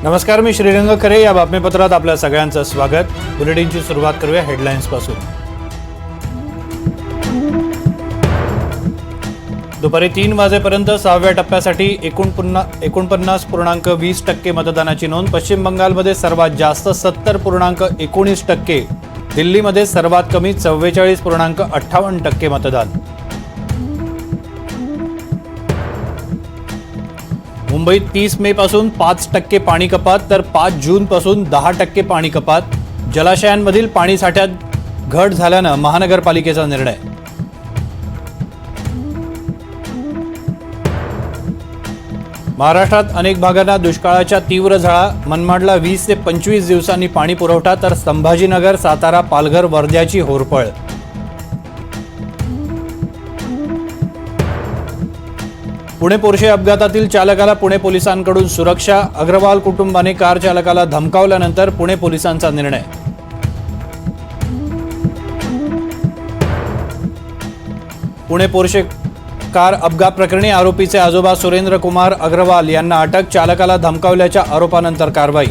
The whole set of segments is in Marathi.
नमस्कार, मी श्रीरंग खरे. या बातमीपत्रात आपल्या सगळ्यांचं स्वागत. बुलेटिनची सुरुवात करूया हेडलाईन्स पासून. दुपारी 3 वाजेपर्यंत 6व्या टप्प्यासाठी 49.20% मतदानाची नोंद. पश्चिम बंगालमध्ये सर्वात जास्त 70.19%. दिल्लीमध्ये सर्वात कमी 44.58% मतदान. मुंबईत 30 मे पासून 5% पाणी कपात, तर 5 जून पासून 10% पाणी कपात. जलाशयांमधील पाणी साठ्यात घट झाल्यानं महानगरपालिकेचा निर्णय. महाराष्ट्रात अनेक भागांना दुष्काळाच्या तीव्र झळा. मनमाडला 20 ते 25 दिवसांनी पाणी पुरवठा, तर संभाजीनगर, सातारा, पालघर, वर्ध्याची होरपळ. पुणे पोर्शे अपघातातील चालकाला पुणे पोलिसांकडून सुरक्षा. अग्रवाल कुटुंबाने कार चालकाला धमकावल्यानंतर पुणे पोलिसांचा निर्णय. पुणे पोर्शे कार अपघात प्रकरणी आरोपीचे आजोबा सुरेंद्र कुमार अग्रवाल यांना अटक. चालकाला धमकावल्याच्या आरोपानंतर कारवाई.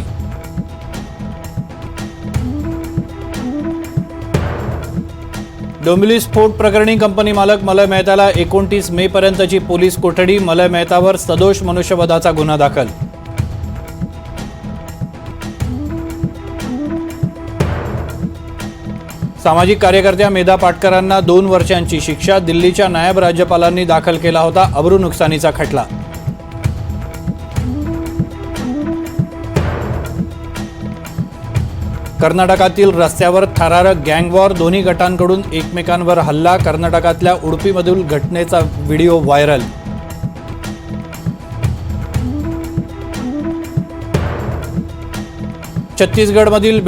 डोंबिवली स्फोट प्रकरणी कंपनी मालक मलय मेहताला 29 मे पर्यंतची पोलीस कोठडी. मलय मेहतावर सदोष मनुष्यवधाचा गुन्हा दाखल. सामाजिक कार्यकर्त्या मेधा पाटकरांना 2 वर्षांची शिक्षा. दिल्लीच्या नायब राज्यपालांनी दाखल केला होता अब्रू नुकसानीचा खटला. कर्नाटकातील रस्त्यावर थरारक गँगवॉर. दोन्ही गटांकडून एकमेकांवर हल्ला. कर्नाटकातल्या उडुपीमधील घटनेचा व्हिडिओ व्हायरल. छत्तीसगडमधील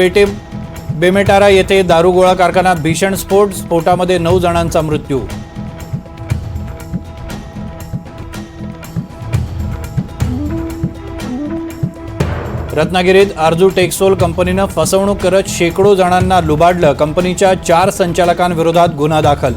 बेमेटारा येथे दारुगोळा कारखाना भीषण स्फोट. स्फोटामध्ये 9 जणांचा मृत्यू. रत्नागिरीत आरजू टेक्सोल कंपनीनं फसवणूक करत शेकडो जणांना लुबाडलं. कंपनीच्या 4 संचालकांविरोधात गुन्हा दाखल.